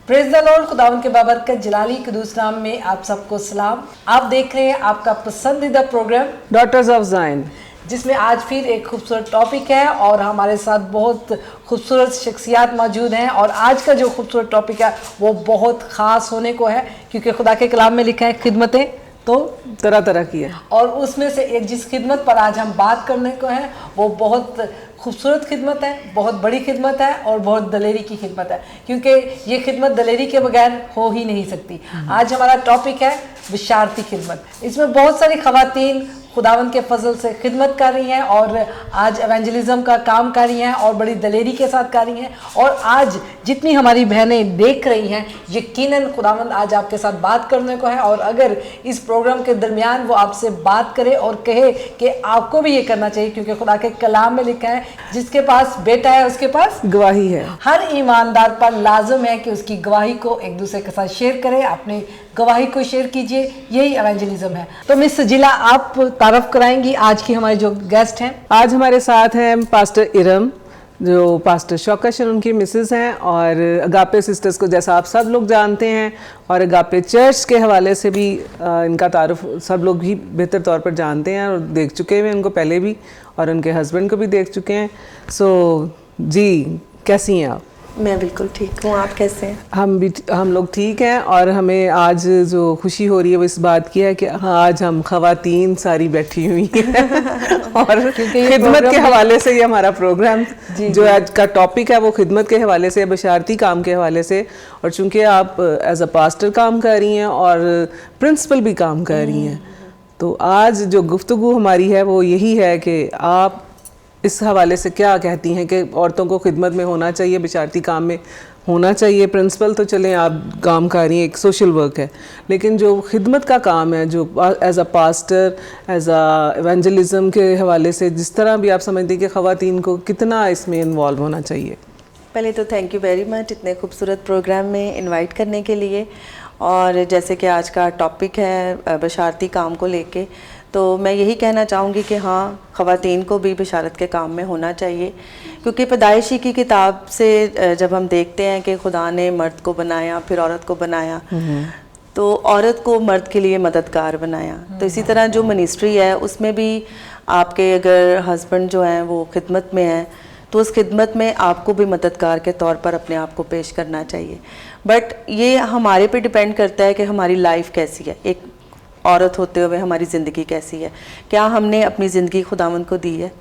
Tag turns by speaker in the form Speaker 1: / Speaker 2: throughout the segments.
Speaker 1: Praise the Lord, खुदावंद के बाबरकत जलाली कुदूस नाम में आप सबको सलाम। आप देख रहे हैं आपका पसंदीदा प्रोग्राम
Speaker 2: डॉटर्स ऑफ ज़ायन,
Speaker 1: जिसमें आज फिर एक खूबसूरत टॉपिक है और हमारे साथ बहुत खूबसूरत शख्सियात मौजूद हैं। और आज का जो खूबसूरत टॉपिक है वो बहुत ख़ास होने को है, क्योंकि खुदा के कलाम में लिखा है खिदमतें तो
Speaker 2: तरह तरह की है।
Speaker 1: और उसमें से एक जिस खिदमत पर आज हम बात करने को है वो बहुत खूबसूरत खिदमत है, बहुत बड़ी खिदमत है और बहुत दलेरी की खिदमत है, क्योंकि ये खिदमत दलेरी के बगैर हो ही नहीं सकती। आज हमारा टॉपिक है बिशारती खिदमत। इसमें बहुत सारी ख़वातीन खुदावंद के फजल से खिदमत कर रही हैं और आज एवेंजलिज्म का काम कर रही हैं और बड़ी दलेरी के साथ कर रही हैं। और आज जितनी हमारी बहनें देख रही हैं, यकीनन खुदावंद आज आपके साथ बात करने को है। और अगर इस प्रोग्राम के दरमियान वो आपसे बात करे और कहे कि आपको भी ये करना चाहिए, क्योंकि खुदा के कलाम में लिखा है जिसके पास बेटा है उसके पास
Speaker 2: गवाही है।
Speaker 1: हर ईमानदार पर लाजम है कि उसकी गवाही को एक दूसरे के साथ शेयर करे, अपनी गवाही को शेयर कीजिए। यही एवेंजलिज्म है। तो मिस सजीला, आप तारफ कराएंगी आज की हमारे जो गेस्ट हैं।
Speaker 2: आज हमारे साथ हैं पास्टर इरम, जो पास्टर शौकत उनकी मिसेस हैं, और अगापे सिस्टर्स को जैसा आप सब लोग जानते हैं, और अगापे चर्च के हवाले से भी इनका तारुफ सब लोग ही बेहतर तौर पर जानते हैं और देख चुके हैं उनको पहले भी, और उनके हस्बैंड को भी देख चुके हैं। सो जी, कैसी हैं आप?
Speaker 3: मैं बिल्कुल ठीक हूँ, आप कैसे हैं?
Speaker 2: हम लोग ठीक हैं। और हमें आज जो खुशी हो रही है वो इस बात की है कि आज हम ख़वातीन सारी बैठी हुई हैं और खिदमत के हवाले से ये हमारा प्रोग्राम जो आज का टॉपिक है वो खिदमत के हवाले से, बशारती काम के हवाले से। और चूँकि आप एज अ पास्टर काम कर रही हैं और प्रिंसिपल भी काम कर रही हैं, तो आज जो गुफ्तगू हमारी है वो यही है कि आप इस हवाले से क्या कहती हैं कि औरतों को खिदमत में होना चाहिए, बिशारती काम में होना चाहिए। प्रिंसिपल तो चलें आप काम कर रही हैं, एक सोशल वर्क है, लेकिन जो खिदमत का काम है, जो as a pastor, as a evangelism के हवाले से, जिस तरह भी आप समझती हैं कि ख़वातीन को कितना इसमें इन्वॉल्व होना चाहिए।
Speaker 3: पहले तो थैंक यू वेरी मच इतने खूबसूरत प्रोग्राम में इनवाइट करने के लिए। और जैसे कि आज का टॉपिक है बशारती काम को लेके, तो मैं यही कहना चाहूँगी कि हाँ, ख़वातीन को भी बशारत के काम में होना चाहिए, क्योंकि पैदाइशी की किताब से जब हम देखते हैं कि खुदा ने मर्द को बनाया फिर औरत को बनाया, तो औरत को मर्द के लिए मददगार बनाया। तो इसी तरह जो मिनिस्ट्री है उसमें भी आपके अगर हस्बैंड जो हैं वो खिदमत में हैं, तो उस खिदमत में आपको भी मददगार के तौर पर अपने आप को पेश करना चाहिए। बट ये हमारे पे डिपेंड करता है कि हमारी लाइफ कैसी है, एक औरत होते हुए हमारी ज़िंदगी कैसी है। क्या हमने अपनी ज़िंदगी खुदावंद को दी है?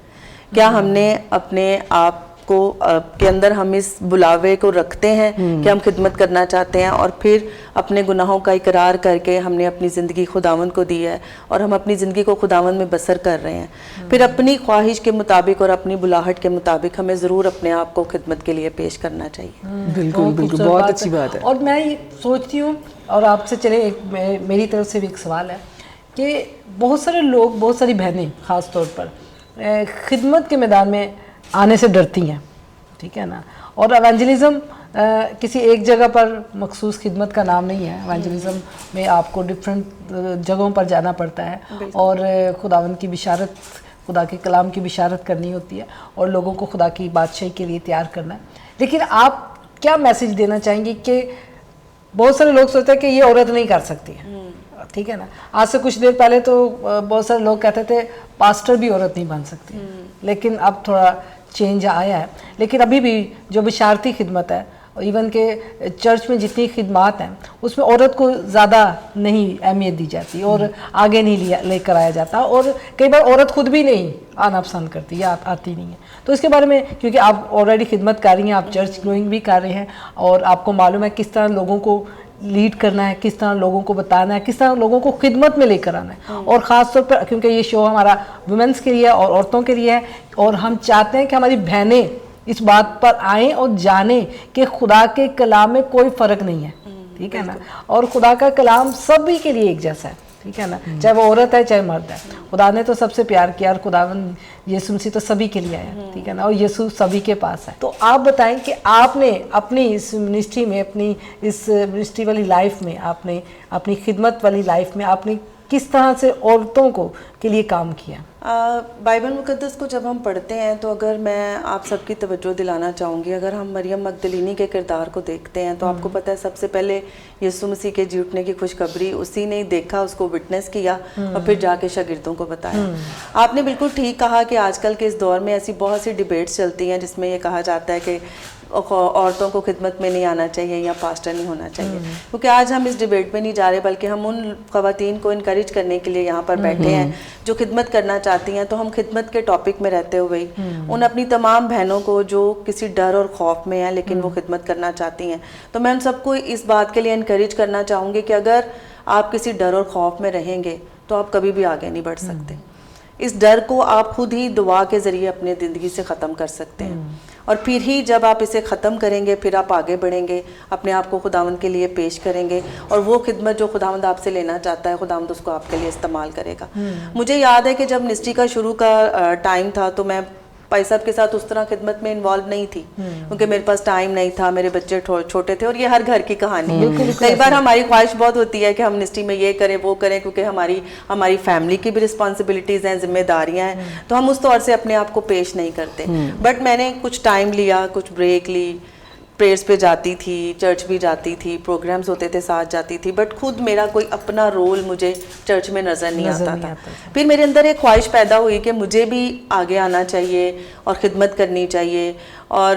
Speaker 3: क्या हमने अपने आप को के अंदर हम इस बुलावे को रखते हैं कि हम खिदमत करना चाहते हैं, और फिर अपने गुनाहों का इकरार करके हमने अपनी ज़िंदगी खुदावंद को दी है और हम अपनी ज़िंदगी को खुदावंद में बसर कर रहे हैं। फिर अपनी ख्वाहिश के मुताबिक और अपनी बुलाहट के मुताबिक हमें ज़रूर अपने आप को खिदमत के लिए पेश करना चाहिए।
Speaker 2: बिल्कुल बिल्कुल, बहुत अच्छी बात है।
Speaker 1: और मैं ये सोचती हूँ, और आपसे चले मेरी तरफ से भी एक सवाल है कि बहुत सारे लोग, बहुत सारी बहनें ख़ास तौर पर खिदमत के मैदान में आने से डरती हैं, ठीक है ना। और एवेंजलिज्म किसी एक जगह पर मखसूस खिदमत का नाम नहीं है। एवेंजलिज्म में आपको डिफरेंट जगहों पर जाना पड़ता है और खुदावंद की बिशारत, खुदा के कलाम की बिशारत करनी होती है और लोगों को खुदा की बादशाही के लिए तैयार करना है। लेकिन आप क्या मैसेज देना चाहेंगे कि बहुत सारे लोग सोचते हैं कि ये औरत नहीं कर सकती है, ठीक है ना। आज से कुछ देर पहले तो बहुत सारे लोग कहते थे पास्टर भी औरत नहीं बन सकती, लेकिन अब थोड़ा चेंज आया है। लेकिन अभी भी जो बिशारती खिदमत है, इवन के चर्च में जितनी खिदमत हैं उसमें औरत को ज़्यादा नहीं अहमियत दी जाती और आगे नहीं लेकर आया जाता, और कई बार औरत खुद भी नहीं आना पसंद करती या आती नहीं है। तो इसके बारे में, क्योंकि आप ऑलरेडी खिदमत कर रही हैं, आप चर्च ग्रोइंग भी कर रहे हैं और आपको मालूम है किस तरह लोगों को लीड करना है, किस तरह लोगों को बताना है, किस तरह लोगों को खिदमत में लेकर आना है। और ख़ास तौर पर क्योंकि ये शो हमारा वुमेंस के लिए और औरतों के लिए है, और हम चाहते हैं कि हमारी बहनें इस बात पर आएँ और जाने कि खुदा के कलाम में कोई फ़र्क नहीं है, ठीक है ना। और खुदा का कलाम सभी के लिए एक जैसा है, ठीक है ना, चाहे वो औरत है चाहे मर्द है। खुदा ने तो सबसे प्यार किया और खुदावंद यीशु मसीह तो सभी के लिए आया, ठीक है ना, और यीशु सभी के पास है। तो आप बताएं कि आपने अपनी इस मिनिस्ट्री में, अपनी इस मिनिस्ट्री वाली लाइफ में, आपने अपनी खिदमत वाली लाइफ में आपने किस तरह से औरतों को के लिए काम किया?
Speaker 3: बाइबल मुकद्दस को जब हम पढ़ते हैं तो अगर मैं आप सबकी तवज्जो दिलाना चाहूँगी, अगर हम मरियम मगदलीनी के किरदार को देखते हैं तो आपको पता है सबसे पहले यीशु मसीह के जी उठने की खुशखबरी उसी ने देखा, उसको विटनेस किया और फिर जाके शागिर्दों को बताया। आपने बिल्कुल ठीक कहा कि आजकल के इस दौर में ऐसी बहुत सी डिबेट्स चलती हैं जिसमें ये कहा जाता है कि औरतों को खिदमत में नहीं आना चाहिए या पास्टर नहीं होना चाहिए, क्योंकि आज हम इस डिबेट में नहीं जा रहे बल्कि हम उन ख़वातीन को इनकरेज करने के लिए यहाँ पर बैठे हैं जो खिदमत करना चाहती हैं। तो हम खिदमत के टॉपिक में रहते हुए उन अपनी तमाम बहनों को जो किसी डर और खौफ में हैं लेकिन वो खिदमत करना चाहती हैं, तो मैं उन सबको इस बात के लिए इनकरेज करना चाहूँगी कि अगर आप किसी डर और खौफ में रहेंगे तो आप कभी भी आगे नहीं बढ़ सकते। इस डर को आप खुद ही दुआ के ज़रिए अपनी ज़िंदगी से ख़त्म कर सकते हैं, और फिर ही जब आप इसे ख़त्म करेंगे फिर आप आगे बढ़ेंगे, अपने आप को खुदावंद के लिए पेश करेंगे और वो खिदमत जो खुदावंद आपसे लेना चाहता है खुदावंद उसको आपके लिए इस्तेमाल करेगा। मुझे याद है कि जब मिनिस्ट्री का शुरू का टाइम था तो मैं भाई साहब के साथ उस तरह खिदमत में इन्वॉल्व नहीं थी, क्योंकि मेरे पास टाइम नहीं था, मेरे बच्चे छोटे थे, और ये हर घर की कहानी है। कई बार हमारी ख्वाहिश बहुत होती है कि हम मिनिस्ट्री में ये करें वो करें, क्योंकि हमारी फैमिली की भी रिस्पॉन्सिबिलिटीज़ हैं, जिम्मेदारियां हैं, तो हम उस तौर से अपने आप को पेश नहीं करते। बट मैंने कुछ टाइम लिया, कुछ ब्रेक ली, प्रेयर्स पे जाती थी, चर्च भी जाती थी, प्रोग्राम्स होते थे साथ जाती थी, बट खुद मेरा कोई अपना रोल मुझे चर्च में नज़र नहीं आता था। फिर मेरे अंदर एक ख्वाहिश पैदा हुई कि मुझे भी आगे आना चाहिए और ख़िदमत करनी चाहिए। और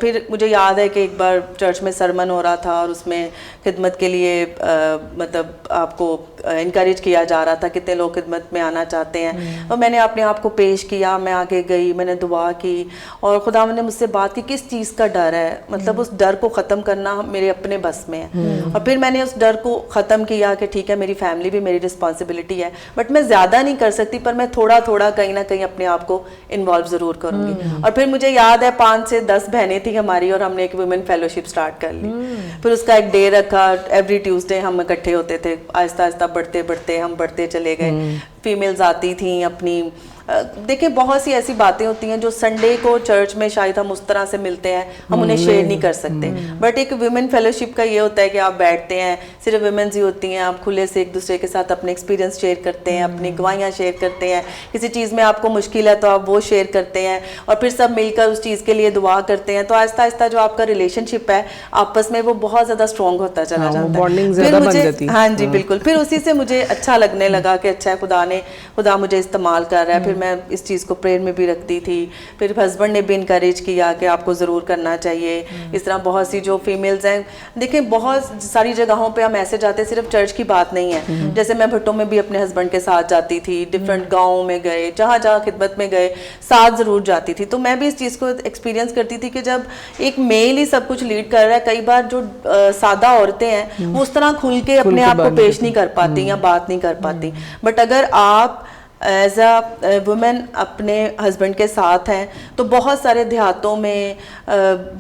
Speaker 3: फिर मुझे याद है कि एक बार चर्च में सरमन हो रहा था और उसमें खिदमत के लिए मतलब आपको इनकरेज किया जा रहा था, कितने लोग खिदमत में आना चाहते हैं, और मैंने अपने आप को पेश किया, मैं आगे गई, मैंने दुआ की और खुदावंद ने मुझसे बात की किस चीज़ का डर है, मतलब उस डर को ख़त्म करना मेरे अपने बस में है। और फिर मैंने उस डर को ख़त्म किया कि ठीक है मेरी फैमिली भी मेरी रिस्पॉन्सिबिलिटी है, बट मैं ज़्यादा नहीं कर सकती, पर मैं थोड़ा थोड़ा कहीं ना कहीं अपने आप को इन्वॉल्व ज़रूर करूँगी। और फिर मुझे याद है 5 से 10 बहनें थी हमारी और हमने एक वुमेन फेलोशिप स्टार्ट कर ली। फिर उसका एक डे रखा, एवरी ट्यूसडे हम इकट्ठे होते थे, आहिस्ता आहिस्ता बढ़ते बढ़ते हम बढ़ते चले गए। फीमेल्स आती थी अपनी, देखिए बहुत सी ऐसी बातें होती हैं जो संडे को चर्च में शायद हम उस तरह से मिलते हैं, हम उन्हें शेयर नहीं कर सकते, बट एक वुमेन फेलोशिप का ये होता है कि आप बैठते हैं, सिर्फ वुमेन्स ही होती हैं, आप खुले से एक दूसरे के साथ अपने एक्सपीरियंस शेयर करते हैं, अपनी गवाहियाँ शेयर करते हैं, किसी चीज़ में आपको मुश्किल है तो आप वो शेयर करते हैं और फिर सब मिलकर उस चीज़ के लिए दुआ करते हैं। तो आहिस्ता आहिस्ता जो आपका रिलेशनशिप है आपस में वो बहुत ज़्यादा स्ट्रॉन्ग होता चला जाता है। फिर मुझे हाँ जी बिल्कुल, फिर उसी से मुझे अच्छा लगने लगा कि अच्छा है खुदा मुझे इस्तेमाल कर रहा है। फिर मैं इस चीज़ को प्रेयर में भी रखती थी। फिर हस्बैंड ने भी इनकरेज किया कि आपको ज़रूर करना चाहिए। इस तरह बहुत सी जो फीमेल्स हैं, देखिए बहुत सारी जगहों पे हम ऐसे जाते, सिर्फ चर्च की बात नहीं है, जैसे मैं भट्टों में भी अपने हस्बैंड के साथ जाती थी, डिफरेंट गाँव में गए, जहाँ जहाँ खिदमत में गए साथ ज़रूर जाती थी। तो मैं भी इस चीज़ को एक्सपीरियंस करती थी कि जब एक मेल ही सब कुछ लीड कर रहा है, कई बार जो सादा औरतें हैं वो उस तरह खुल के अपने आप को पेश नहीं कर पाती या बात नहीं कर पाती, बट अगर आप एज अ वुमेन अपने हस्बैंड के साथ हैं तो बहुत सारे देहातों में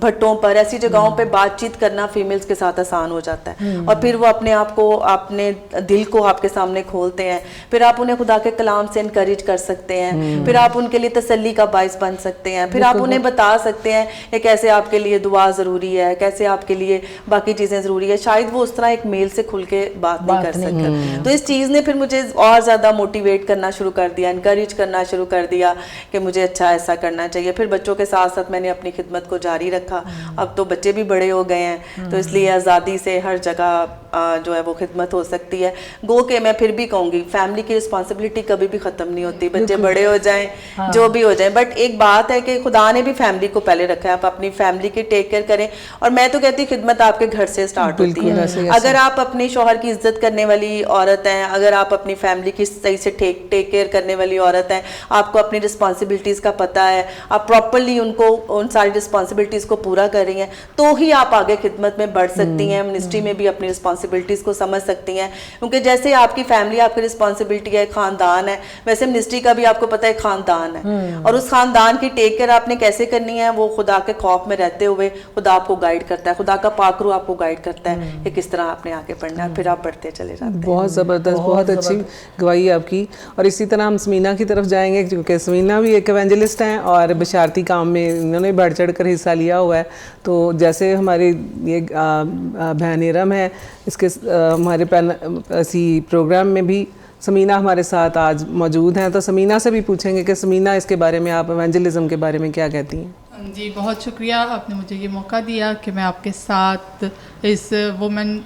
Speaker 3: भट्टों पर ऐसी जगहों पे बातचीत करना फीमेल्स के साथ आसान हो जाता है। और फिर वो अपने आप को, अपने दिल को आपके सामने खोलते हैं, फिर आप उन्हें खुदा के कलाम से इनकरेज कर सकते हैं, फिर आप उनके लिए तसल्ली का बाइस बन सकते हैं, फिर आप उन्हें बता सकते हैं कि कैसे आपके लिए दुआ ज़रूरी है, कैसे आपके लिए बाकी चीज़ें ज़रूरी है। शायद वो उस तरह एक मेल से खुल के बात नहीं कर सकते। तो इस चीज़ ने फिर मुझे और ज़्यादा मोटिवेट करना शुरू कर दिया, इनकरेज करना शुरू कर दिया कि मुझे अच्छा ऐसा करना चाहिए। फिर बच्चों के साथ साथ मैंने अपनी खिदमत को जारी रखा। अब तो बच्चे भी बड़े हो गए हैं, तो इसलिए आज़ादी से हर जगह जो है वो खिदमत हो सकती है। गो के मैं फिर भी कहूँगी फैमिली की रिस्पॉन्सिबिलिटी कभी भी ख़त्म नहीं होती, बच्चे बड़े हो जाएं जो भी हो जाए, बट एक बात है कि खुदा ने भी फैमिली को पहले रखा है, आप अपनी फैमिली की टेक केयर करें। और मैं तो कहती खिदमत आपके घर से स्टार्ट होती है। अगर आप अपने शौहर की इज्जत करने वाली औरत हैं, अगर आप अपनी फैमिली की सही से टेक केयर करने वाली औरत है, आपको अपनी रिस्पॉन्सिबिलिटीज़ का पता है, आप प्रॉपरली उन सारी रिस्पॉन्सिबिलिटीज़ को पूरा कर रही हैं, तो ही आप आगे खिदमत में बढ़ सकती हैं, मिनिस्ट्री में भी अपनी रिस्पॉन्सिबिलिटीज़ को समझ सकती हैं। क्योंकि जैसे आपकी फैमिली आपकी रिस्पॉन्सिबिलिटी है, खानदान है, वैसे मिनिस्ट्री का भी आपको पता है खानदान है, और उस खानदान की टेक केयर आपने कैसे करनी है वो खुदा के खौफ में रहते हुए खुदा आपको गाइड करता है, खुदा का पाकरू आपको गाइड करता है कि किस तरह आपने आगे बढ़ना है, फिर आप बढ़ते चले जाते हैं।
Speaker 2: बहुत ज़बरदस्त, बहुत अच्छी गवाही आपकी। और इसी तरह हम समीना की तरफ जाएंगे, क्योंकि समीना भी एक एवेंजलिस्ट हैं और बशारती काम में इन्होंने बढ़ चढ़ कर हिस्सा लिया हुआ है। तो जैसे हमारी ये बहन इरम है, इसके हमारे इसी प्रोग्राम में भी समीना हमारे साथ आज मौजूद हैं, तो समीना से भी पूछेंगे कि समीना इसके बारे में, आप इवेंजलिज्म के बारे में क्या कहती हैं?
Speaker 4: जी, बहुत शुक्रिया आपने मुझे ये मौका दिया कि मैं आपके साथ इस वुमेन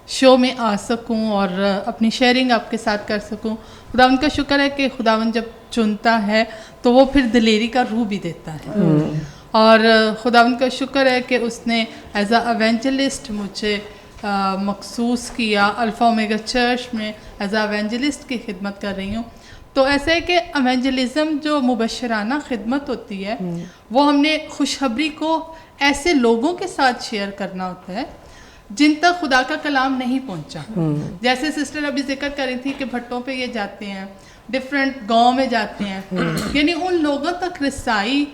Speaker 4: शो में आ सकूं और अपनी शेयरिंग आपके साथ कर सकूं। खुदावंद का शुक्र है कि खुदावंद जब चुनता है तो वो फिर दिलेरी का रूह भी देता है, और खुदावंद का शुक्र है कि उसने एज अ एवेंजलिस्ट मुझे मखसूस किया। अल्फ़ा ओमेगा चर्च में एज अ एवेंजलिस्ट की खिदमत कर रही हूँ। तो ऐसा है कि एवेंजलिज्म जो मुबशराना खिदमत होती है वो हमने खुशखबरी को ऐसे लोगों के साथ शेयर करना होता है जिन तक खुदा का कलाम नहीं पहुंचा। जैसे सिस्टर अभी जिक्र कर रही थी कि भट्टों पे ये जाते हैं, डिफरेंट गांव में जाते हैं, यानी उन लोगों तक रसाई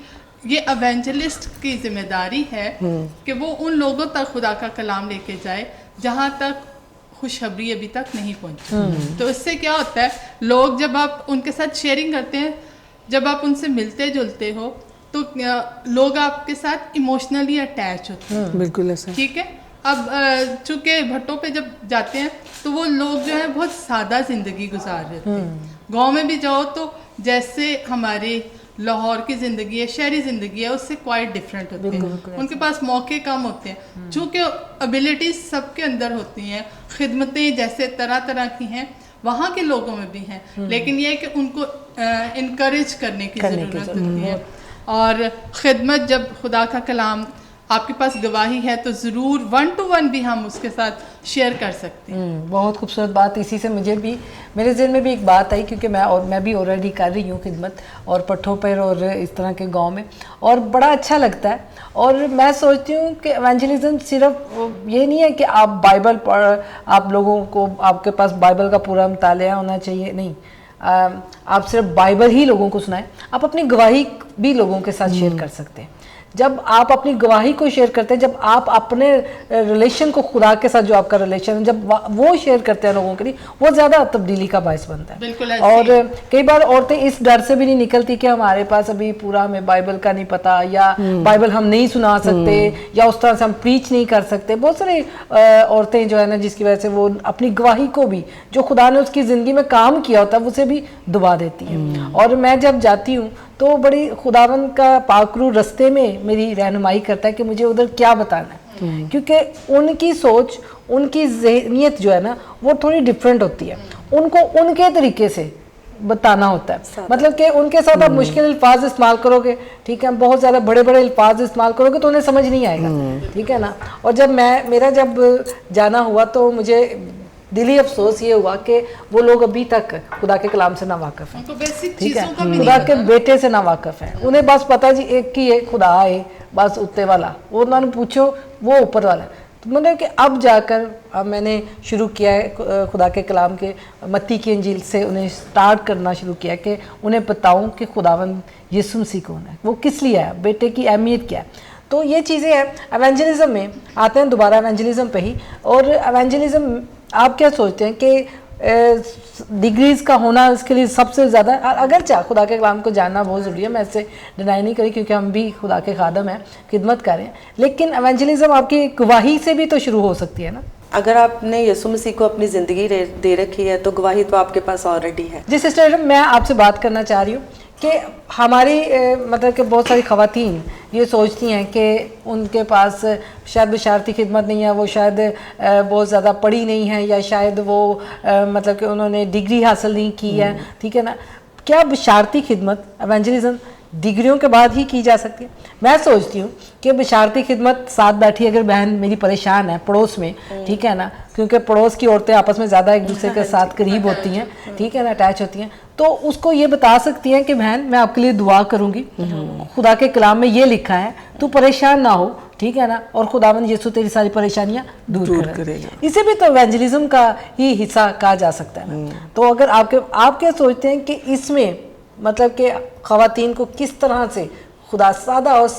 Speaker 4: ये एवेंजलिस्ट की जिम्मेदारी है कि वो उन लोगों तक खुदा का कलाम लेके जाए जहाँ तक खुशखबरी अभी तक नहीं पहुंची। तो इससे क्या होता है, लोग जब आप उनके साथ शेयरिंग करते हैं, जब आप उनसे मिलते जुलते हो तो लोग आपके साथ इमोशनली अटैच होते हैं।
Speaker 2: बिल्कुल ऐसा,
Speaker 4: ठीक है। अब चूँकि भट्टों पे जब जाते हैं तो वो लोग जो है बहुत सादा ज़िंदगी गुजार रहे हैं। गांव में भी जाओ तो जैसे हमारे लाहौर की ज़िंदगी है, शहरी ज़िंदगी है, उससे क्वाइट डिफरेंट होते हैं। उनके पास मौके कम होते हैं, चूँकि एबिलिटीज़ सबके अंदर होती हैं, खिदमतें जैसे तरह तरह की हैं वहाँ के लोगों में भी हैं, लेकिन ये है कि उनको इनकरेज करने की ज़रूरत होती है। और ख़िदमत जब खुदा का कलाम आपके पास गवाही है तो ज़रूर 1 to 1 भी हम उसके साथ शेयर कर सकते हैं।
Speaker 1: बहुत खूबसूरत बात। इसी से मुझे भी, मेरे ज़हन में भी एक बात आई, क्योंकि मैं भी ऑलरेडी कर रही हूँ खिदमत और पट्ठों पर और इस तरह के गांव में, और बड़ा अच्छा लगता है। और मैं सोचती हूँ कि एवेंजलिज्म सिर्फ ये नहीं है कि आप बाइबल पढ़, आप लोगों को, आपके पास बाइबल का पूरा मुतालिया होना चाहिए, नहीं, आप सिर्फ बाइबल ही लोगों को सुनाएं, आप अपनी गवाही भी लोगों के साथ शेयर कर सकते हैं। जब आप अपनी गवाही को शेयर करते हैं, जब आप अपने रिलेशन को, खुदा के साथ जो आपका रिलेशन है, जब वो शेयर करते हैं लोगों के लिए, वो ज़्यादा तब्दीली का बायस बनता है।
Speaker 4: बिल्कुल।
Speaker 1: और कई बार औरतें इस डर से भी नहीं निकलती कि हमारे पास अभी पूरा हमें बाइबल का नहीं पता, या बाइबल हम नहीं सुना सकते, या उस तरह से हम प्रीच नहीं कर सकते। बहुत सारी औरतें जो है ना, जिसकी वजह से वो अपनी गवाही को भी, जो खुदा ने उसकी ज़िंदगी में काम किया होता है, उसे भी दबा देती है। और मैं जब जाती हूँ तो बड़ी खुदावंद का पाकरू रास्ते में मेरी रहनुमाई करता है कि मुझे उधर क्या बताना है, क्योंकि उनकी सोच, उनकी ज़हनियत जो है ना, वो थोड़ी डिफरेंट होती है। उनको उनके तरीके से बताना होता है। मतलब कि उनके साथ आप मुश्किल अल्फाज इस्तेमाल करोगे, ठीक है, बहुत ज़्यादा बड़े बड़े अल्फाज इस्तेमाल करोगे तो उन्हें समझ नहीं आएगा, ठीक है ना। और जब मेरा जब जाना हुआ तो मुझे दिली अफसोस ये हुआ कि वो लोग अभी तक खुदा के कलाम से ना वाकिफ़ हैं, ठीक है, खुदा के बेटे से ना वाकिफ़ हैं। उन्हें बस पता जी एक ही है, खुदा है बस उत्ते वाला, वो उन्होंने पूछो वो ऊपर वाला। तो मतलब कि अब जाकर मैंने शुरू किया है खुदा के कलाम के मत्ती की इंजील से उन्हें स्टार्ट करना शुरू किया कि उन्हें बताऊं कि खुदावंद यीशु मसीह कौन है, वो किस लिए है, बेटे की अहमियत क्या है। तो ये चीज़ें हैं। एवेंजलिज्म में आते हैं, दोबारा एवेंजलिज्म पे ही। और एवेंजलिज्म आप क्या सोचते हैं कि डिग्रीज़ का होना इसके लिए सबसे ज़्यादा, अगर चाहे खुदा के कलाम को जानना बहुत ज़रूरी है, मैं इससे डिनाई नहीं करी, क्योंकि हम भी खुदा के खादम हैं, खिदमत कर रहे हैं, लेकिन एवेंजलिज्म आपकी गवाही से भी तो शुरू हो सकती है ना।
Speaker 3: अगर आपने यीशु मसीह को अपनी ज़िंदगी दे रखी है तो गवाही तो आपके पास ऑलरेडी है।
Speaker 1: जी सिस्टर, मैं आपसे बात करना चाह रही हूँ कि हमारी मतलब कि बहुत सारी ख़वातीन ये सोचती हैं कि उनके पास शायद बशारती खिदमत नहीं है, वो शायद बहुत ज़्यादा पढ़ी नहीं है, या शायद वो मतलब कि उन्होंने डिग्री हासिल नहीं की है, ठीक है ना। क्या बशारती खिदमत, एवेंजलिज्म डिग्रियों के बाद ही की जा सकती है? मैं सोचती हूँ कि बशारती खिदमत साथ बैठी अगर बहन मेरी परेशान है पड़ोस में, ठीक है ना, क्योंकि पड़ोस की औरतें आपस में ज़्यादा एक दूसरे के साथ करीब होती हैं, ठीक है ना, अटैच होती हैं, तो उसको ये बता सकती हैं कि बहन मैं आपके लिए दुआ करूँगी, खुदा के कलाम में ये लिखा है, तू परेशान ना हो, ठीक है ना, और खुदावंद यीशु तेरी सारी परेशानियाँ दूर करेगा। इसे भी तो एवेंजलिज्म का ही हिस्सा कहा जा सकता है ना। तो अगर आप क्या सोचते हैं कि इसमें मतलब कि ख़वातीन को किस तरह से खुदा सादा और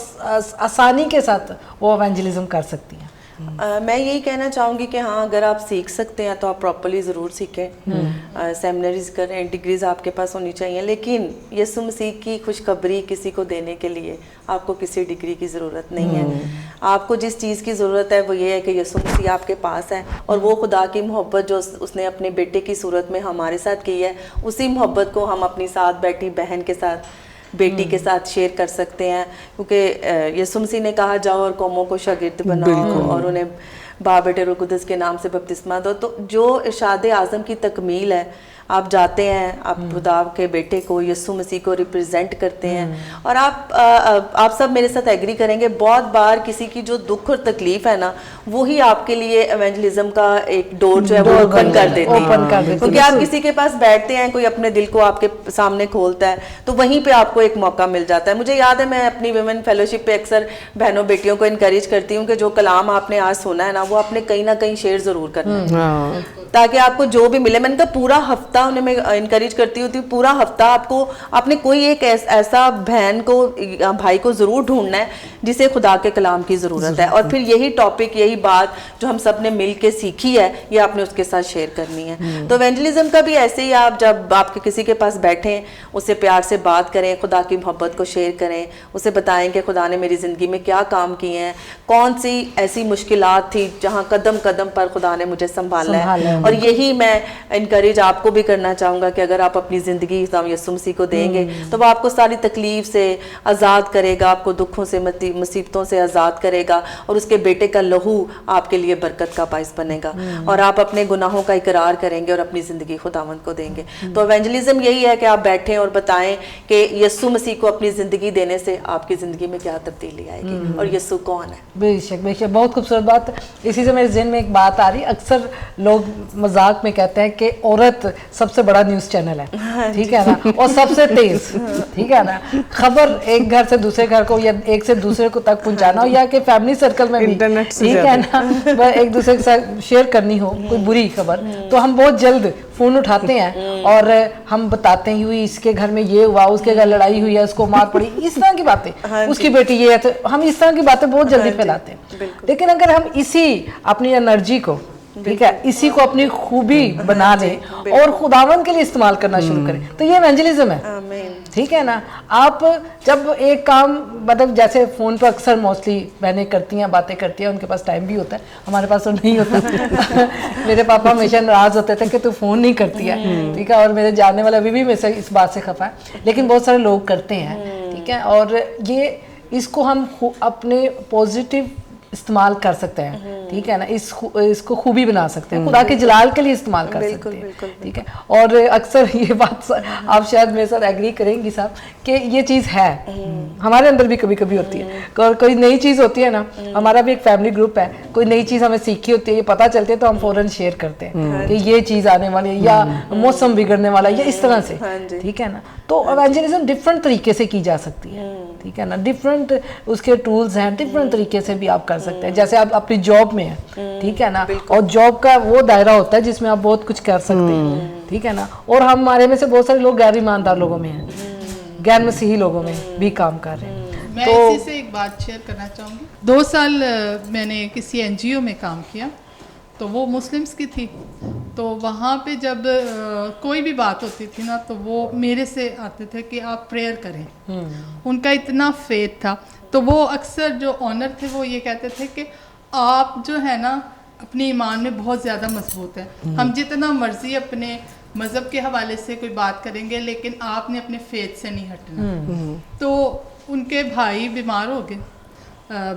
Speaker 1: आसानी के साथ वो एवेंजलिज्म कर सकती हैं?
Speaker 3: मैं यही कहना चाहूँगी कि हाँ, अगर आप सीख सकते हैं तो आप प्रॉपरली ज़रूर सीखें, सेमिनरीज करें, डिग्रीज आपके पास होनी चाहिए, लेकिन यीशु मसीह की खुशखबरी किसी को देने के लिए आपको किसी डिग्री की ज़रूरत नहीं है। आपको जिस चीज़ की ज़रूरत है वो ये है कि यीशु मसीह आपके पास है, और वो खुदा की मोहब्बत जो उसने अपने बेटे की सूरत में हमारे साथ की है, उसी मोहब्बत को हम अपनी साथ बैठी बहन के साथ, बेटी के साथ शेयर कर सकते हैं। क्योंकि यीशु मसीह ने कहा, जाओ और कौमों को शागिर्द बनाओ और उन्हें बाप बेटे रूह कुदस के नाम से बपतिस्मा दो। तो जो इरशाद आज़म की तकमील है, आप जाते हैं, आप खुदा के बेटे को, यीशु मसीह को रिप्रेजेंट करते हैं। और आप सब मेरे साथ एग्री करेंगे, बहुत बार किसी की जो दुख और तकलीफ है ना, वो ही आपके लिए एवेंजलिज्म का एक डोर जो है वो ओपन कर देती है। क्योंकि आप किसी के पास बैठते हैं, कोई अपने दिल को आपके सामने खोलता है, तो वहीं पे आपको एक मौका मिल जाता है। मुझे याद है, मैं अपनी वुमेन फेलोशिप पे अक्सर बहनों बेटियों को इनकरेज करती हूँ कि जो कलाम आपने आज सुना है ना, वो आपने कहीं ना कहीं शेयर ज़रूर करना है, ताकि आपको जो भी मिले। मैंने कहा पूरा हफ्ता उन्हें मैं इनकरेज करती हूँ, पूरा हफ्ता आपने कोई एक ऐसा बहन को, भाई को ज़रूर ढूंढना है जिसे खुदा के कलाम की ज़रूरत है, और फिर यही टॉपिक, यही बात जो हम सब ने मिल के सीखी है, ये आपने उसके साथ शेयर करनी है। तो इवेंजलिज्म का भी ऐसे ही, आप जब आपके किसी के पास बैठें, उससे प्यार से बात करें, खुदा की मोहब्बत को शेयर करें, उसे बताएं कि खुदा ने मेरी ज़िंदगी में क्या काम किए हैं, कौन सी ऐसी मुश्किलात थी जहाँ कदम कदम पर खुदा ने मुझे संभाला है। और यही मैं इनकरेज आपको भी करना चाहूँगा कि अगर आप अपनी ज़िंदगी यीशु मसीह को देंगे तो वो आपको सारी तकलीफ से आज़ाद करेगा, आपको दुखों से, मुसीबतों से आज़ाद करेगा, और उसके बेटे का लहू आपके लिए बरकत का बाइस बनेगा, और आप अपने गुनाहों का इकरार करेंगे और अपनी ज़िंदगी खुदावंद को देंगे। तो इवेंजलिज्म यही है कि आप बैठें और बताएं कि यीशु मसीह को अपनी ज़िंदगी देने से आपकी ज़िंदगी में क्या तब्दीली आएगी और यीशु कौन है।
Speaker 1: बेशक बेशक, बहुत खूबसूरत बात। इसी से मेरे ज़हन में एक बात आ रही, अक्सर लोग मजाक में कहते हैं कि औरत सबसे बड़ा न्यूज़ चैनल है, ठीक है ना, और सबसे तेज, ठीक है ना, खबर एक घर से दूसरे घर को या एक से दूसरे को तक पहुंचाना हो, या कि फैमिली सर्कल में भी, ठीक है ना, एक दूसरे के साथ शेयर करनी हो कोई बुरी खबर, तो हम बहुत जल्द फ़ोन उठाते हैं और हम बताते हैं, यूँ इसके घर में ये हुआ, उसके घर लड़ाई हुई है, उसको मार पड़ी, इस तरह की बातें, उसकी बेटी ये है, तो हम इस तरह की बातें बहुत जल्दी फैलाते हैं। लेकिन अगर हम इसी अपनी एनर्जी को, ठीक है, इसी को अपनी खूबी बना लें और खुदावंद के लिए इस्तेमाल करना शुरू करें, तो ये इवेंजलिज्म है, ठीक है ना। आप जब एक काम, मतलब जैसे फ़ोन पर अक्सर मोस्टली बहनें करती हैं, बातें करती हैं, उनके पास टाइम भी होता है, हमारे पास तो नहीं होता। मेरे पापा हमेशा नाराज़ होते थे कि तू फ़ोन नहीं करती है, ठीक है, और मेरे जानने वाला अभी भी मेरे से इस बात से खफा है, लेकिन बहुत सारे लोग करते हैं, ठीक है, और ये इसको हम अपने पॉजिटिव इस्तेमाल कर सकते हैं, ठीक है ना, इसको खूबी बना सकते हैं, खुदा के जलाल के लिए इस्तेमाल कर सकते हैं, ठीक है। और अक्सर ये बात आप शायद मेरे साथ एग्री करेंगी साहब कि ये चीज़ है, हमारे अंदर भी कभी कभी होती है, कोई नई चीज़ होती है ना, हमारा भी एक फैमिली ग्रुप है, कोई नई चीज़ हमें सीखी होती है, ये पता चलती है, तो हम फ़ौरन शेयर करते हैं कि ये चीज़ आने वाली है, या मौसम बिगड़ने वाला है, या इस तरह से, ठीक है ना। तो इवेंजलिज्म डिफरेंट तरीके से की जा सकती है, ठीक है ना, डिफरेंट उसके टूल्स हैं, डिफरेंट तरीके से भी आप कर सकते हैं। जैसे आप अपनी जॉब में हैं, ठीक है ना, और जॉब का वो दायरा होता है जिसमें आप बहुत कुछ कर सकते हैं, ठीक है ना, और हमारे में से बहुत सारे लोग गैर ईमानदार लोगों में हैं, गैर मसीही लोगों में भी काम कर रहे हैं।
Speaker 4: मैं इसी से एक बात शेयर करना चाहूँगी। 2 साल मैंने किसी NGO में काम किया, तो वो मुस्लिम्स की थी, तो वहाँ पे जब कोई भी बात होती थी ना, तो वो मेरे से आते थे कि आप प्रेयर करें, उनका इतना फेथ था। तो वो अक्सर जो ऑनर थे वो ये कहते थे कि आप जो है ना अपने ईमान में बहुत ज़्यादा मजबूत है, हम जितना मर्जी अपने मज़हब के हवाले से कोई बात करेंगे, लेकिन आपने अपने फेथ से नहीं हटना। तो उनके भाई बीमार हो गए,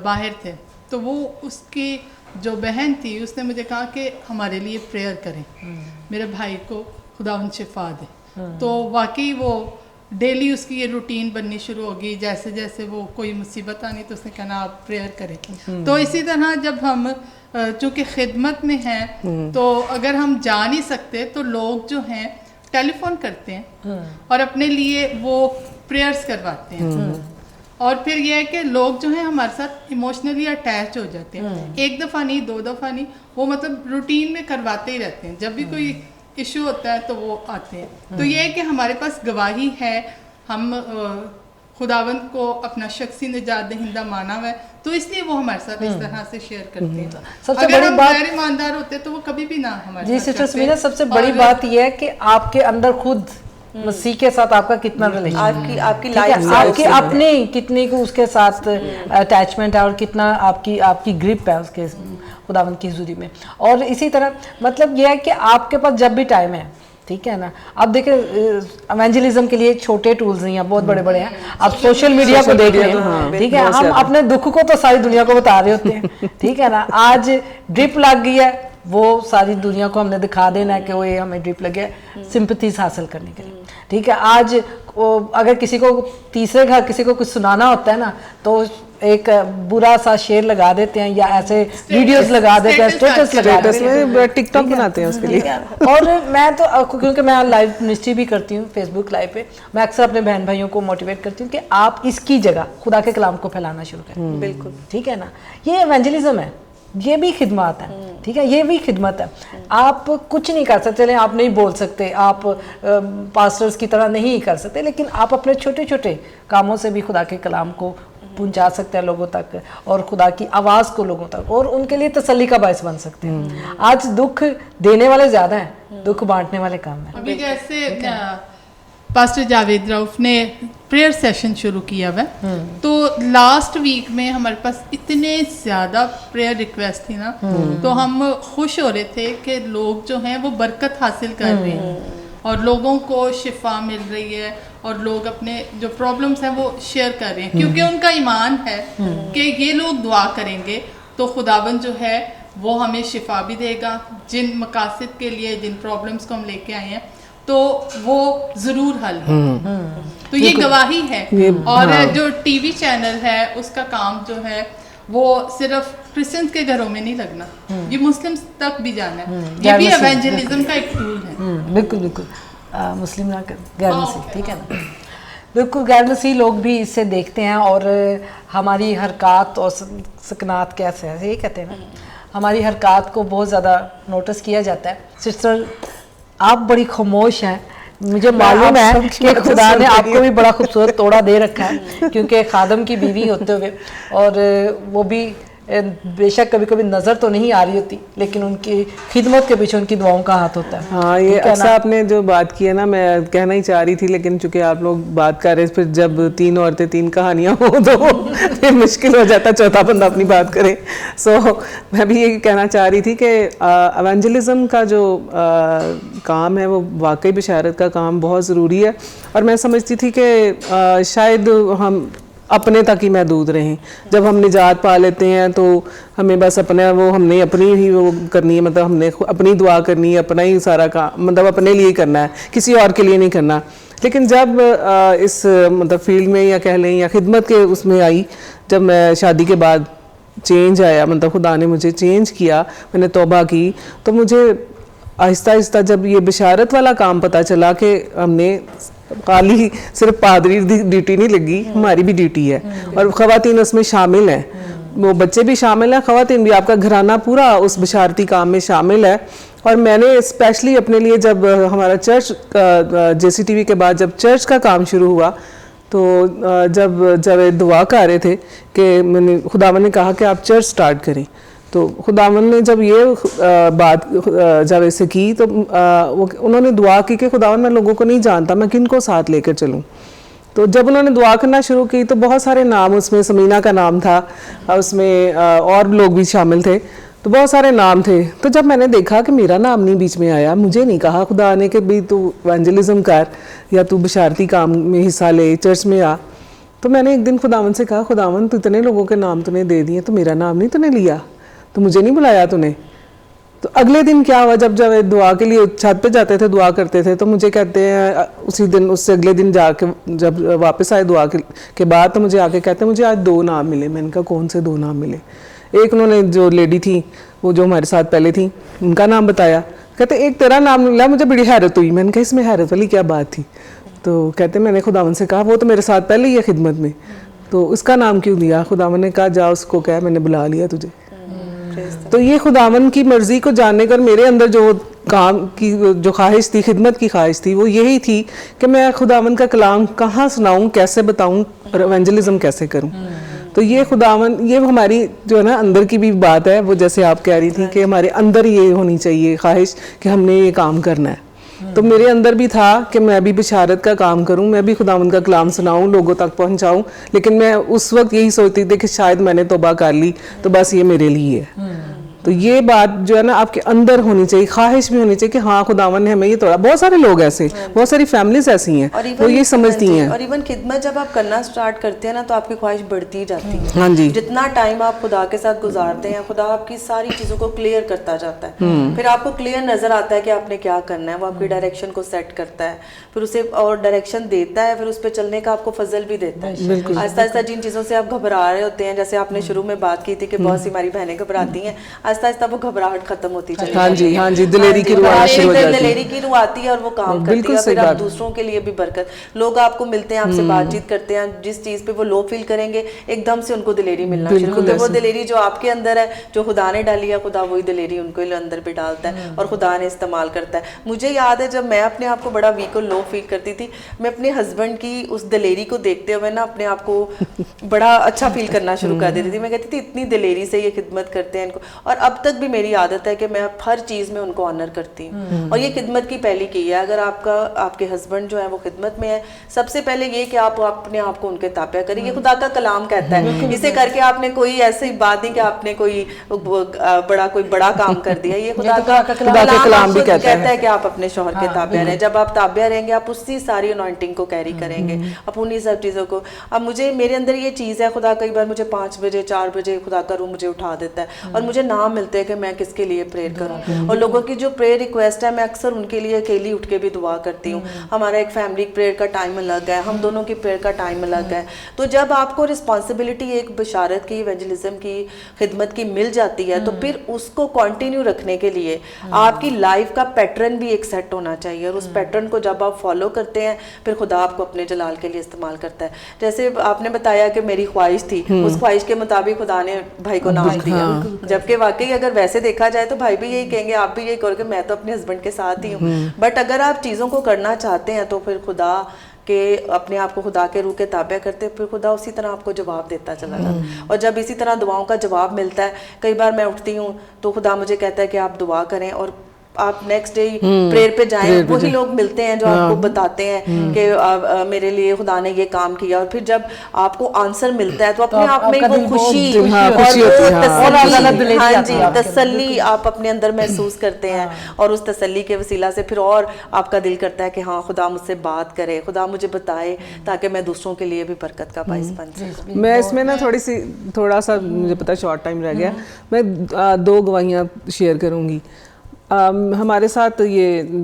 Speaker 4: बाहर थे, तो वो उसकी जो बहन थी उसने मुझे कहा कि हमारे लिए प्रेयर करें, मेरे भाई को खुदावंद शिफा दे। तो वाकई वो डेली उसकी ये रूटीन बननी शुरू होगी, जैसे जैसे वो कोई मुसीबत आनी तो उसने कहना आप प्रेयर करें। तो इसी तरह जब हम चूँकि खिदमत में हैं, तो अगर हम जा नहीं सकते तो लोग जो हैं टेलीफोन करते हैं और अपने लिए वो प्रेयर्स करवाते हैं, और फिर यह है कि लोग जो हैं हमारे साथ इमोशनली अटैच हो जाते हैं, 1 दफ़ा नहीं 2 दफ़ा नहीं, वो मतलब रूटीन में करवाते ही रहते हैं। जब भी कोई इशू होता है तो वो आते हैं। तो ये है कि हमारे पास गवाही है, हम खुदावंद को अपना शख्सी निजात दहिंदा माना हुआ है, तो इसलिए वो हमारे साथ इस तरह से शेयर करते हैं।
Speaker 1: सबसे
Speaker 4: अगर
Speaker 1: बड़ी
Speaker 4: हम
Speaker 1: बात-
Speaker 4: गैर ईमानदार होते तो वो कभी भी ना हमारे
Speaker 1: जी
Speaker 4: साथ
Speaker 1: सिस्टर
Speaker 4: करते।
Speaker 1: समीना, सबसे बड़ी
Speaker 4: और
Speaker 1: बात यह है कि आपके अंदर खुद मसीह के साथ आपका कितना रिलेशन,
Speaker 3: आपकी
Speaker 1: ठीक है,
Speaker 3: लाइफ
Speaker 1: आपकी अपनी कितनी को उसके साथ अटैचमेंट है और कितना आपकी ग्रिप है उसके खुदावंद की हुजूरी में। और इसी तरह मतलब यह है कि आपके पास जब भी टाइम है, ठीक है ना, आप देखें इवेंजलिज्म के लिए छोटे टूल्स नहीं हैं, बहुत बड़े बड़े हैं। आप सोशल मीडिया को देख रहे हैं, ठीक है, हम अपने दुख को तो सारी दुनिया को बता रहे होते हैं, ठीक है ना। आज ड्रिप लग गई है, वो सारी दुनिया को हमने दिखा देना है कि वो ये हमें ड्रिप लगे, सिंपैथीज हासिल करने के लिए, ठीक है। आज अगर किसी को तीसरे घर किसी को कुछ सुनाना होता है ना, तो एक बुरा सा शेर लगा देते हैं या ऐसे वीडियोस लगा देते हैं, स्टेटस लगा देते हैं,
Speaker 2: टिकटॉक बनाते हैं उसके लिए।
Speaker 1: और मैं तो क्योंकि मैं लाइव मिनिस्ट्री भी करती हूँ फेसबुक लाइव पे, मैं अक्सर अपने बहन भाइयों को मोटिवेट करती हूँ कि आप इसकी जगह खुदा के कलाम को फैलाना शुरू करें।
Speaker 3: बिल्कुल,
Speaker 1: ठीक है ना, ये एवेंजलिज्म है, ये भी खिदमत है, ठीक है, ये भी खिदमत है। आप कुछ नहीं कर सकते, आप नहीं बोल सकते, आप पास्टर्स की तरह नहीं कर सकते, लेकिन आप अपने छोटे छोटे कामों से भी खुदा के कलाम को पहुंचा सकते हैं लोगों तक, और खुदा की आवाज़ को लोगों तक, और उनके लिए तसल्ली का बायस बन सकते हैं। आज दुख देने वाले ज़्यादा हैं, दुख बांटने वाले कम हैं।
Speaker 4: अभी जैसे पास्टर जावेद रऊफ ने प्रेयर सेशन शुरू किया हुआ है, तो लास्ट वीक में हमारे पास इतने ज़्यादा प्रेयर रिक्वेस्ट थी ना, तो हम खुश हो रहे थे कि लोग जो हैं वो बरकत हासिल कर रहे हैं और लोगों को शिफा मिल रही है, और लोग अपने जो प्रॉब्लम्स हैं वो शेयर कर रहे हैं, क्योंकि उनका ईमान है कि ये लोग दुआ करेंगे तो खुदावन जो है वो हमें शिफा भी देगा, जिन मकासद के लिए जिन प्रॉब्लम्स को हम लेके आए हैं तो वो ज़रूर हल हो। तो ये गवाही है। और जो टीवी चैनल है उसका काम जो है वो सिर्फ क्रिश्चियंस के घरों में नहीं लगना, ये मुस्लिम्स तक भी जाना है, ये भी एवेंजलिज्म का एक टूल है।
Speaker 1: बिल्कुल बिल्कुल, मुस्लिम ना गैर मसीह, ठीक है ना, बिल्कुल गैर मसीह लोग भी इसे देखते हैं, और हमारी हरकत और सकनात कैसे है, ये कहते हैं ना, हमारी हरकत को बहुत ज़्यादा नोटिस किया जाता है। सिस्टर आप बड़ी खामोश हैं, मुझे मालूम है कि खुदा ने आपको भी बड़ा खूबसूरत तोड़ा दे रखा है, क्योंकि खादम की बीवी होते हुए, और वो भी बेशक कभी कभी नज़र तो नहीं आ रही होती, लेकिन उनकी खिदमत के पीछे उनकी दुआओं का हाथ होता है।
Speaker 2: हाँ, ये अच्छा आपने जो बात की है ना, मैं कहना ही चाह रही थी, लेकिन चूंकि आप लोग बात कर रहे, फिर जब 3 औरतें 3 कहानियाँ हो तो फिर मुश्किल हो जाता, चौथा बंदा अपनी बात करे। सो मैं भी ये कहना चाह रही थी कि एवेंजलिज्म का जो काम है वो वाकई बशारत का काम बहुत ज़रूरी है, और मैं समझती थी कि शायद हम अपने तक ही महदूद रहें। जब हम निजात पा लेते हैं तो हमें बस अपने वो हमने अपनी ही वो करनी है, मतलब हमने अपनी दुआ करनी है, अपना ही सारा काम मतलब अपने लिए करना है, किसी और के लिए नहीं करना। लेकिन जब इस मतलब फील्ड में या कह लें या खिदमत के उसमें आई, जब मैं शादी के बाद चेंज आया, मतलब खुदा ने मुझे चेंज किया, मैंने तौबा की, तो मुझे आहिस्ता आहिस्ता जब ये बशारत वाला काम पता चला कि हमने खाली सिर्फ पादरी की ड्यूटी नहीं लगी, हमारी भी ड्यूटी है, और ख़वातीन उसमें शामिल हैं, वो बच्चे भी शामिल हैं, ख़वातीन भी, आपका घराना पूरा उस बशारती काम में शामिल है। और मैंने स्पेशली अपने लिए जब हमारा चर्च JCTV के बाद जब चर्च का काम शुरू हुआ, तो जब दुआ कर रहे थे कि मैंने खुदावन ने कहा कि आप चर्च स्टार्ट करें, तो खुदावन ने जब ये बात जब ऐसे की तो उन्होंने दुआ की कि खुदावन मैं लोगों को नहीं जानता, मैं किन को साथ लेकर चलूं। तो जब उन्होंने दुआ करना शुरू की तो बहुत सारे नाम, उसमें समीना का नाम था, उसमें और लोग भी शामिल थे, तो बहुत सारे नाम थे। तो जब मैंने देखा कि मेरा नाम नहीं बीच में आया, मुझे नहीं कहा खुदा ने कि भाई तू एवेंजलिज्म कर या तू बशारती काम में हिस्सा ले, चर्च में आ, तो मैंने एक दिन खुदावन से कहा, खुदावन तू इतने लोगों के नाम तूने दे दिए, तो मेरा नाम नहीं तूने लिया, तो मुझे नहीं बुलाया तूने। तो अगले दिन क्या हुआ, जब दुआ के लिए छत पे जाते थे, दुआ करते थे, तो मुझे कहते हैं उसी दिन, उससे अगले दिन जाके जब वापस आए दुआ के बाद, तो मुझे आके कहते हैं मुझे आज 2 नाम मिले। मैंने कहा कौन से 2 नाम मिले? एक उन्होंने जो लेडी थी वो जो हमारे साथ पहले थी उनका नाम बताया, कहते एक तेरा नाम मिला, मुझे बड़ी हैरत हुई। मैंने कहा इसमें हैरत वाली क्या बात थी? तो कहते मैंने खुदावन से कहा वो तो मेरे साथ पहले ही है खिदमत में, तो उसका नाम क्यों दिया? खुदावन ने कहा जा उसको कह मैंने बुला लिया तुझे। तो ये खुदावन की मर्जी को जानने कर मेरे अंदर जो काम की जो ख्वाहिश थी, खिदमत की ख्वाहिश थी, वो यही थी कि मैं खुदावंद का कलाम कहाँ सुनाऊँ, कैसे बताऊँ और एवेंजलिज्म कैसे करूँ। तो ये खुदावन, ये हमारी जो है ना अंदर की भी बात है, वो जैसे आप कह रही थी कि हमारे अंदर ये होनी चाहिए ख्वाहिश कि हमने ये काम करना है। तो मेरे अंदर भी था कि मैं भी बिशारत का काम करूं, मैं भी खुदावंद का कलाम सुनाऊं, लोगों तक पहुंचाऊं। लेकिन मैं उस वक्त यही सोचती थी कि शायद मैंने तौबा कर ली तो बस ये मेरे लिए है। तो ये बात जो है ना आपके अंदर होनी चाहिए, ख्वाहिश भी होनी चाहिए कि हाँ खुदावन ने हमें ये तोड़ा। बहुत सारे लोग ऐसे, बहुत सारी फैमिलीज ऐसी हैं वो ये समझती हैं।
Speaker 3: और इवन खिदमत जब आप करना स्टार्ट करते हैं ना तो आपकी ख्वाहिश बढ़ती ही जाती है।
Speaker 2: हाँ जी,
Speaker 3: जितना टाइम आप खुदा के साथ गुजारते हैं, खुदा आपकी सारी चीजों को क्लियर करता जाता है। फिर आपको क्लियर नजर आता है कि आपने क्या करना है, वो आपकी डायरेक्शन को सेट करता है, फिर उसे और डायरेक्शन देता है, फिर उस पर चलने का आपको फजल भी देता है। आहिस्ता आहिस्ता जिन चीजों से आप घबरा रहे होते हैं, जैसे आपने शुरू में बात की थी कि बहुत सी हमारी बहनें घबराती हैं, आहिस्ता आहिस्ता वो घबराहट खत्म होती चली
Speaker 2: हाँ जी, हाँ जी, दिलेरी की रूह आना शुरू हो जाती है।
Speaker 3: दिलेरी की रूह आती है और वो काम करती है। फिर आप दूसरों के लिए भी बरकत, लोग आपको मिलते हैं, आपसे बातचीत करते हैं, जिस चीज पे वो लो फील करेंगे एकदम से उनको दिलेरी मिलना शुरू होती है। वो दिलेरी जो आपके अंदर है, जो खुदा ने डाली है, खुदा वही दिलेरी उनको अंदर भी डालता है और खुदा ने इस्तेमाल करता है। मुझे याद है जब मैं अपने आप को बड़ा वीक और लो फील करती थी, मैं अपने हस्बैंड की उस दिलेरी को देखते हुए ना अपने आप को बड़ा अच्छा फील करना शुरू कर देती थी। मैं कहती थी इतनी दिलेरी से ये खिदमत करते हैं इनको। और अब तक भी मेरी आदत है कि मैं हर चीज में उनको ऑनर करती हूँ। और ये खिदमत की पहली की है। अगर आपके हस्बैंड जो है वो खिदमत में है, सबसे पहले ये कि आप अपने आप को उनके ताबे करिए। ये खुदा का कलाम कहता है, इसे करके आपने कोई ऐसी बात नहीं कि आपने कोई बड़ा काम कर दिया। ये खुदा का कलाम भी कहता है कि आप अपने शौहर के ताबे रहें। जब आप ताबे रहेंगे आप उसी सारी अनॉइंटिंग को कैरी करेंगे, आप उन्हीं सब चीजों को। अब मेरे अंदर ये चीज है, खुदा कई बार मुझे 5 बजे 4 बजे खुदा का रूह मुझे उठा देता है और मुझे नाम मिलते हैं कि मैं किसके लिए प्रेयर करूं। और लोगों की जो प्रेयर रिक्वेस्ट है, मैं अक्सर उनके लिए अकेली उठ के भी दुआ करती हूँ। हमारा एक फैमिली प्रेयर का टाइम अलग है, हम दोनों की प्रेयर का टाइम अलग है। तो जब आपको रिस्पॉन्सिबिलिटी एक बशारत की, इवेंजलिज्म की, खिदमत की मिल जाती है, तो फिर उसको कंटिन्यू रखने के लिए आपकी लाइफ का पैटर्न भी एक सेट होना चाहिए। और उस पैटर्न को जब आप फॉलो करते हैं, फिर खुदा आपको अपने जलाल के लिए इस्तेमाल करता है। जैसे आपने बताया कि मेरी ख्वाहिश थी, उस ख्वाहिश के मुताबिक खुदा ने भाई को नाम दिया। जबकि वाकई अगर वैसे देखा जाए तो भाई भी यही कहेंगे, आप भी यही करोगे, मैं तो अपने हस्बैंड के साथ ही हूँ। बट अगर आप चीज़ों को करना चाहते हैं तो फिर खुदा के अपने आप को खुदा के रूह के ताबे करते, फिर खुदा उसी तरह आपको जवाब देता चला जाता। और जब इसी तरह दुआओं का जवाब मिलता है, कई बार मैं उठती हूँ तो खुदा मुझे कहता है कि आप दुआ करें और आप नेक्स्ट डे प्रेयर पे जाएं, वही लोग मिलते हैं जो आपको बताते हैं कि मेरे लिए खुदा ने ये काम किया। और फिर जब आपको आंसर मिलता है तो अपने आप में वो खुशी और तसल्ली आप अपने अंदर महसूस करते हैं। और उस तसल्ली के वसीला से फिर और आपका दिल करता है कि हाँ खुदा मुझसे बात करे, खुदा मुझे बताए, ताकि मैं दूसरों के लिए भी बरकत का बाइस बन सकूं।
Speaker 2: मैं इसमें ना थोड़ा सा मुझे पता शॉर्ट टाइम रह गया, मैं 2 गवाहियाँ शेयर करूँगी। हमारे साथ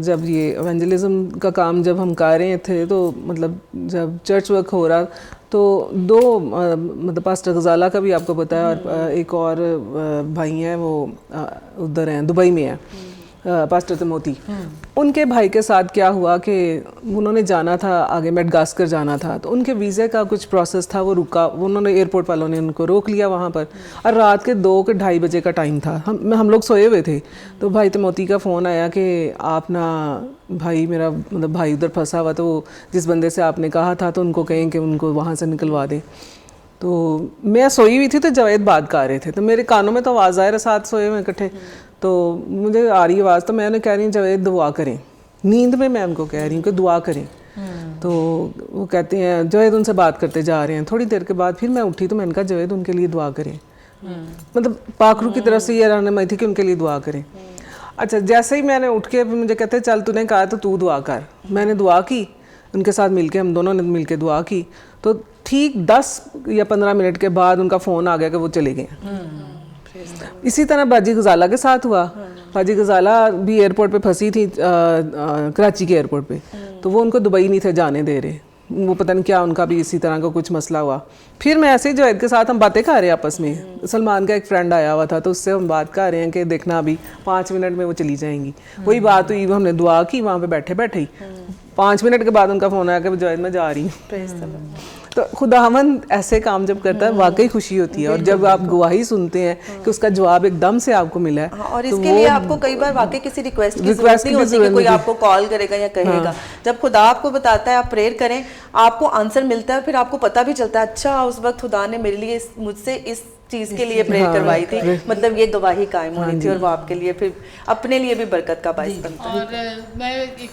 Speaker 2: जब ये एवेंजलिज्म का काम जब हम कर रहे थे, तो मतलब जब चर्च वर्क हो रहा, तो 2 मतलब पास्टर गजाला का भी आपको पता है, और एक और भाई हैं वो उधर हैं, दुबई में हैं, पास्टर तिमोथी। उनके भाई के साथ क्या हुआ कि उन्होंने जाना था आगे, मेडगास्कर जाना था, तो उनके वीज़े का कुछ प्रोसेस था, वो रुका, उन्होंने एयरपोर्ट वालों ने उनको रोक लिया वहाँ पर। और रात के 2 के 2:30 बजे का टाइम था, हम लोग सोए हुए थे। तो भाई तिमोथी का फ़ोन आया कि आप ना भाई, मेरा मतलब भाई उधर फंसा हुआ, तो जिस बंदे से आपने कहा था तो उनको कहें कि उनको वहाँ से निकलवा दें। तो मैं सोई हुई थी तो जावेद बात कर रहे थे, तो मेरे कानों में तो आवाज़ आए, साथ सोए हुए इकट्ठे, तो मुझे आ रही आवाज़, तो मैंने कह रही हूँ जावेद दुआ करें। नींद में मैं उनको कह रही हूँ कि दुआ करें। तो वो कहते हैं, जावेद उनसे बात करते जा रहे हैं। थोड़ी देर के बाद फिर मैं उठी तो मैंने कहा जावेद उनके लिए दुआ करें। मतलब पाकरू की तरफ से ये रहनुमाई थी कि उनके लिए दुआ करें। अच्छा, जैसे ही मैंने उठ के, मुझे कहते चल तूने कहा तो तू दुआ कर। मैंने दुआ की, उनके साथ मिलके, हम दोनों ने मिलके दुआ की। तो ठीक 10 या 15 मिनट के बाद उनका फ़ोन आ गया कि वो चले गए। इसी तरह बाजी गजाला के साथ हुआ। बाजी गजाला भी एयरपोर्ट पे फंसी थी, कराची के एयरपोर्ट पे, तो वो उनको दुबई नहीं थे जाने दे रहे, वो पता नहीं क्या उनका भी इसी तरह का कुछ मसला हुआ। फिर मैं ऐसे ही जावेद के साथ हम बातें कर रहे हैं आपस में। सलमान का एक फ्रेंड आया हुआ था, तो उससे हम बात कर रहे हैं कि देखना अभी 5 मिनट में वो चली जाएंगी। वही बात हुई, हमने दुआ की वहाँ पे बैठे बैठे ही 5 मिनट के बाद उनका फ़ोन आया कि जावेद मैं जा रही हूँ। तो खुदावंद ऐसे काम जब करता है वाकई खुशी होती है। और जब आप गवाही सुनते हैं कि उसका जवाब एकदम से आपको मिला है,
Speaker 3: हाँ, और
Speaker 2: तो
Speaker 3: इसके लिए आपको कई बार वाकई किसी रिक्वेस्ट की जरूरत नहीं होती कि कोई आपको कॉल करेगा या कहेगा। जब खुदा आपको बताता है आप प्रेयर करें, आपको आंसर मिलता है, फिर आपको पता भी चलता है अच्छा उस वक्त खुदा ने मेरे लिए मुझसे इस चीज के लिए प्रेयर करवाई थी, मतलब ये गवाही कायम होनी थी, और वो आपके लिए फिर अपने लिए भी बरकत का बाइस बनता है।
Speaker 4: और मैं एक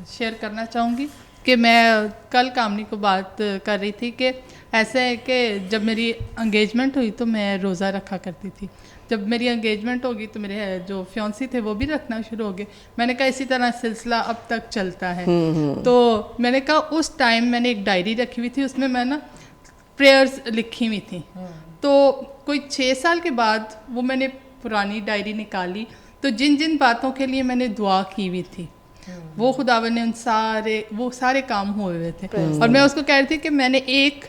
Speaker 4: शेयर करना चाहूँगी कि मैं कल कामनी को बात कर रही थी कि ऐसा है कि जब मेरी एंगेजमेंट हुई तो मैं रोज़ा रखा करती थी। जब मेरी एंगेजमेंट होगी तो मेरे जो फियांसी थे वो भी रखना शुरू हो गए। मैंने कहा इसी तरह सिलसिला अब तक चलता है। तो मैंने कहा उस टाइम मैंने एक डायरी रखी हुई थी, उसमें मैं ना प्रेयर्स लिखी हुई थी। तो कोई 6 साल के बाद वो मैंने पुरानी डायरी निकाली, तो जिन जिन बातों के लिए मैंने दुआ की हुई थी वो खुदावन ने वो सारे काम हुए हुए थे। और मैं उसको कह रही थी कि मैंने एक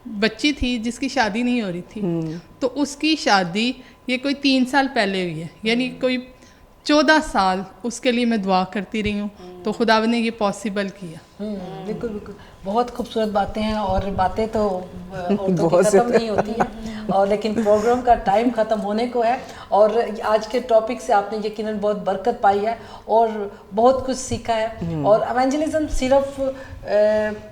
Speaker 4: बच्ची थी जिसकी शादी नहीं हो रही थी, तो उसकी शादी ये कोई 3 साल पहले हुई है, यानी कोई 14 साल उसके लिए मैं दुआ करती रही हूँ, तो खुदावन ने ये पॉसिबल किया।
Speaker 1: बिल्कुल बिल्कुल, बहुत खूबसूरत बातें हैं, और बातें तो औरतों की ख़त्म नहीं होती हैं, और लेकिन प्रोग्राम का टाइम ख़त्म होने को है। और आज के टॉपिक से आपने यकीनन बहुत बरकत पाई है और बहुत कुछ सीखा है। और एवेंजलिज्म सिर्फ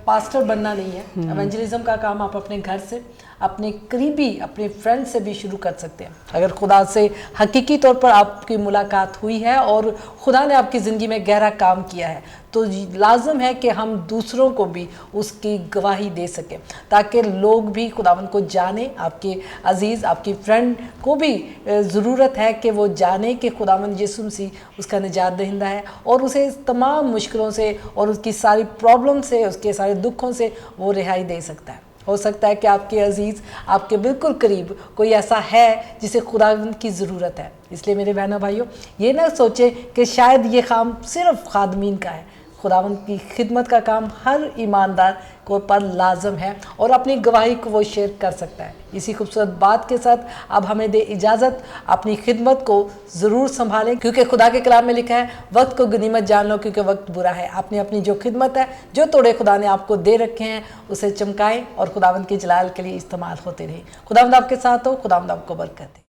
Speaker 1: पास्टर बनना नहीं है, एवेंजलिज्म का काम आप अपने घर से, अपने करीबी, अपने फ्रेंड से भी शुरू कर सकते हैं। अगर खुदा से हकीकी तौर पर आपकी मुलाकात हुई है और खुदा ने आपकी ज़िंदगी में गहरा काम किया है, तो लाजम है कि हम दूसरों को भी उसकी गवाही दे सकें, ताकि लोग भी खुदावंद को जाने। आपके अजीज़, आपकी फ्रेंड को भी ज़रूरत है कि वो जाने कि खुदावंद यीशु मसीह उसका निजात दहिंदा है, और उसे इस तमाम मुश्किलों से और उसकी सारी प्रॉब्लम से, उसके सारे दुखों से वो रिहाई दे सकता है। हो सकता है कि आपके अजीज़, आपके बिल्कुल करीब कोई ऐसा है जिसे खुदावंद की ज़रूरत है। इसलिए मेरे बहनों भाइयों, ये ना सोचें कि शायद ये काम सिर्फ खादमीन का है। खुदावंद की खिदमत का काम हर ईमानदार को पर लाजम है, और अपनी गवाही को वो शेयर कर सकता है। इसी खूबसूरत बात के साथ अब हमें दे इजाज़त, अपनी खिदमत को ज़रूर संभालें, क्योंकि खुदा के कलाम में लिखा है, वक्त को गनीमत जान लो क्योंकि वक्त बुरा है। आपने अपनी जो खिदमत है, जो तोड़े खुदा ने आपको दे रखे हैं, उसे चमकाएं और खुदावंद के जलाल के लिए इस्तेमाल होते रहें। खुदावंद आपके साथ हो, खुदावंद आपको बरकत दे।